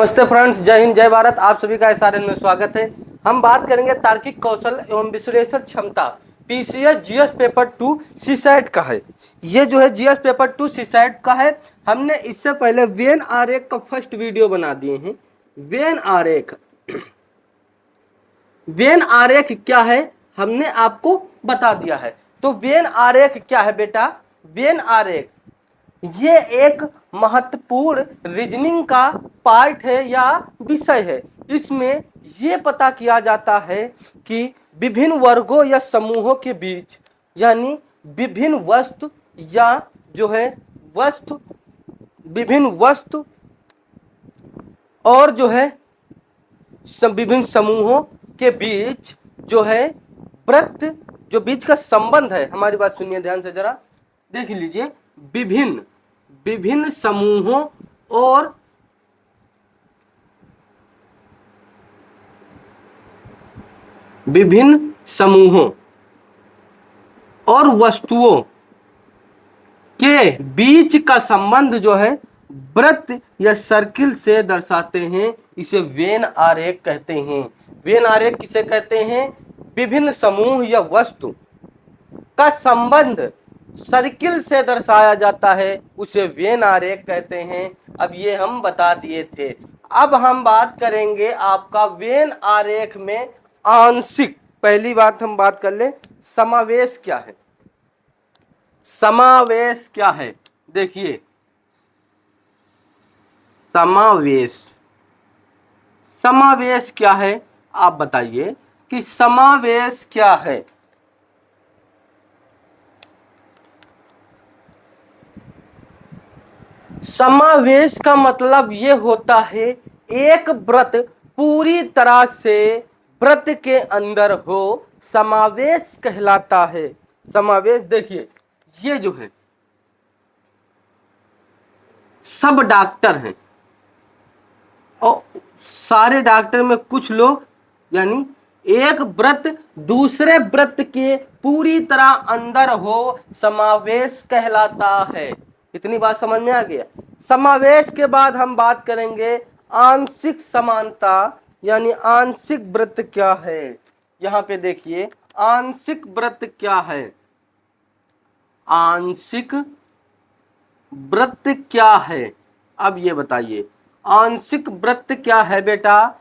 नमस्ते फ्रेंड्स, जय हिंद जय भारत। आप सभी का एसआरएन में स्वागत है। हम बात करेंगे तार्किक कौशल एवं विश्लेषण क्षमता पीसीएस जीएस पेपर 2 सीसैट का है। ये जो है जीएस पेपर 2 सीसैट का है। हमने इससे पहले वेन आरेख का फर्स्ट वीडियो बना दिए हैं। वेन आरेख क्या है हमने आपको बता दिया है। तो वेन आरेख क्या है बेटा? वेन आरेख ये एक महत्वपूर्ण रीजनिंग का पार्ट है या विषय है। इसमें ये पता किया जाता है कि विभिन्न वर्गों या समूहों के बीच, यानी विभिन्न वस्तु या जो है विभिन्न वस्तु और जो है विभिन्न समूहों के बीच जो है वृत्त, जो बीच का संबंध है। हमारी बात सुनिए ध्यान से, जरा देख लीजिए। विभिन्न समूहों और वस्तुओं के बीच का संबंध जो है वृत्त या सर्किल से दर्शाते हैं। इसे वेन आरेख कहते हैं। वेन आरेख किसे कहते हैं? विभिन्न समूह या वस्तु का संबंध सर्किल से दर्शाया जाता है, उसे वेन आरेख कहते हैं। अब ये हम बता दिए थे। अब हम बात करेंगे आपका वेन आरेख में आंशिक। पहली बात हम बात कर ले, समावेश क्या है। समावेश क्या है? देखिए, समावेश क्या है? आप बताइए कि समावेश क्या है। समावेश का मतलब ये होता है एक वृत्त पूरी तरह से वृत्त के अंदर हो, समावेश कहलाता है। समावेश देखिए, ये जो है सब डॉक्टर हैं और सारे डॉक्टर में कुछ लोग, यानी एक वृत्त दूसरे वृत्त के पूरी तरह अंदर हो, समावेश कहलाता है। इतनी बात समझ में आ गया। समावेश के बाद हम बात करेंगे आंशिक समानता, यानी आंशिक वृत्त क्या है। यहाँ पे देखिए, आंशिक वृत्त क्या है। आंशिक वृत्त क्या है? अब ये बताइए, आंशिक वृत्त क्या है बेटा?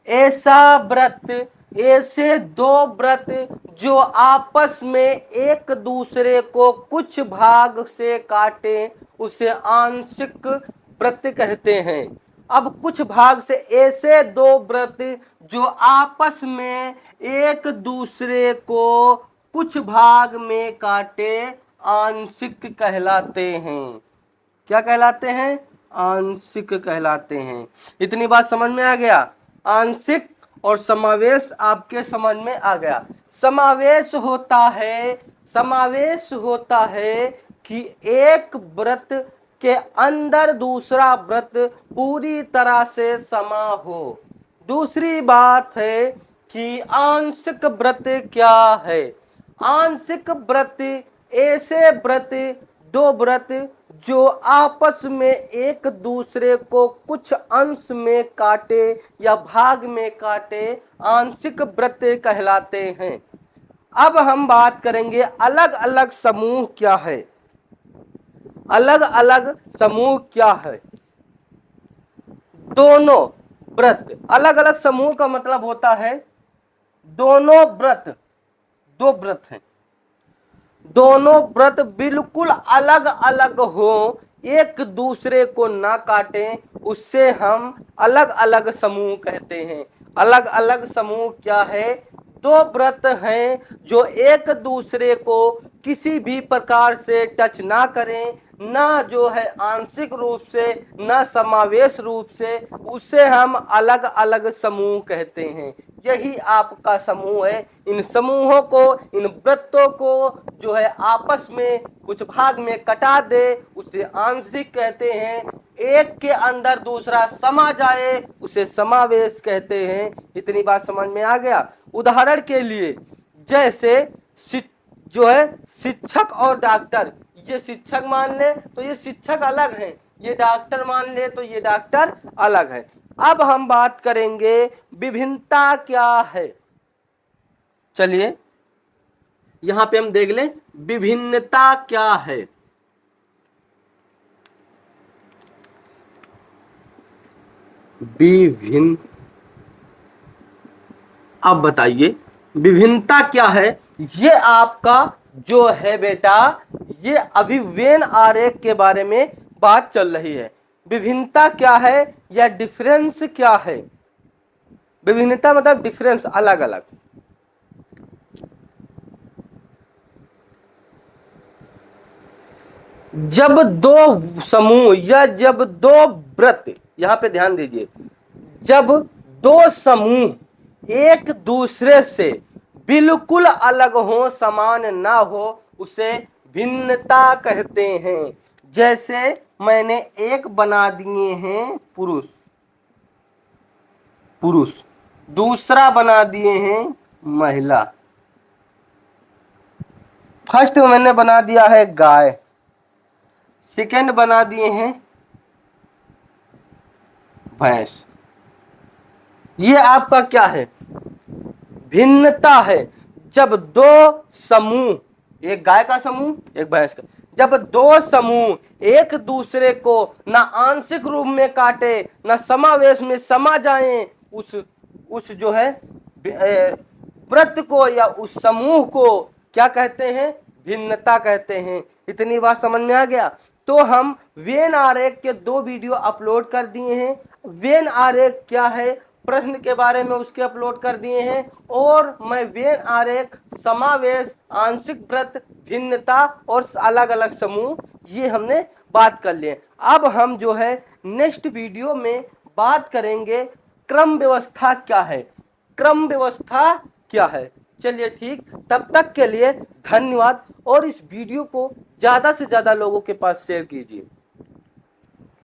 ऐसा वृत्त, ऐसे दो वृत्त जो आपस में एक दूसरे को कुछ भाग से काटे, उसे आंशिक वृत्त कहते हैं। अब कुछ भाग से ऐसे दो वृत्त जो आपस में एक दूसरे को कुछ भाग में काटे, आंशिक कहलाते हैं। क्या कहलाते हैं? आंशिक कहलाते हैं। इतनी बात समझ में आ गया। आंशिक और समावेश आपके समझ में आ गया। समावेश होता है कि एक वृत्त के अंदर दूसरा वृत्त पूरी तरह से समा हो। दूसरी बात है कि आंशिक वृत्त क्या है। आंशिक वृत्त ऐसे वृत्त, दो वृत्त जो आपस में एक दूसरे को कुछ अंश में काटे या भाग में काटे, आंशिक वृत्त कहलाते हैं। अब हम बात करेंगे अलग अलग समूह क्या है। अलग अलग समूह क्या है? दोनों वृत्त। अलग अलग समूह का मतलब होता है दोनों वृत्त, दो वृत्त हैं, दोनों वृत्त बिल्कुल अलग अलग हो, एक दूसरे को ना काटें, उससे हम अलग अलग समूह कहते हैं। अलग अलग समूह क्या है? दो वृत्त हैं जो एक दूसरे को किसी भी प्रकार से टच ना करें, ना जो है आंशिक रूप से, ना समावेश रूप से, उसे हम अलग अलग समूह कहते हैं। यही आपका समूह है। इन समूहों को, इन वृत्तों को जो है आपस में कुछ भाग में कटा दे, उसे आंशिक कहते हैं। एक के अंदर दूसरा समा जाए, उसे समावेश कहते हैं। इतनी बात समझ में आ गया। उदाहरण के लिए, जैसे जो है शिक्षक और डॉक्टर, ये शिक्षक मान ले तो ये शिक्षक अलग है, ये डॉक्टर मान ले तो ये डॉक्टर अलग है। अब हम बात करेंगे विभिन्नता क्या है। चलिए यहां पे हम देख लें विभिन्नता क्या है। विभिन्न, अब बताइए विभिन्नता क्या है। ये आपका जो है बेटा, ये अभी वेन आरेख के बारे में बात चल रही है। विभिन्नता क्या है या डिफरेंस क्या है। विभिन्नता मतलब डिफरेंस, अलग अलग। जब दो समूह या जब दो वृत्त, यहां पे ध्यान दीजिए, जब दो समूह एक दूसरे से बिल्कुल अलग हो, समान ना हो, उसे भिन्नता कहते हैं। जैसे मैंने एक बना दिए हैं पुरुष, पुरुष, दूसरा बना दिए हैं महिला, फर्स्ट मैंने बना दिया है गाय, सेकंड बना दिए हैं भैंस। ये आपका क्या है, भिन्नता है। जब दो समूह, एक गाय का समूह एक भैंस का, जब दो समूह एक दूसरे को ना आंशिक रूप में काटे ना समावेश में समा जाएं, उस जो है वृत्त को या उस समूह को क्या कहते हैं, भिन्नता कहते हैं। इतनी बात समझ में आ गया। तो हम वेन आरेख के 2 वीडियो अपलोड कर दिए हैं। वेन आरेख क्या है प्रश्न के बारे में उसके अपलोड कर दिए हैं, और मैं वेन आरेख, समावेश, आंशिक वृत्त, भिन्नता और अलग अलग समूह, ये हमने बात कर लिए। अब हम जो है नेक्स्ट वीडियो में बात करेंगे क्रम व्यवस्था क्या है, क्रम व्यवस्था क्या है। चलिए ठीक, तब तक के लिए धन्यवाद, और इस वीडियो को ज्यादा से ज्यादा लोगों के पास शेयर कीजिए।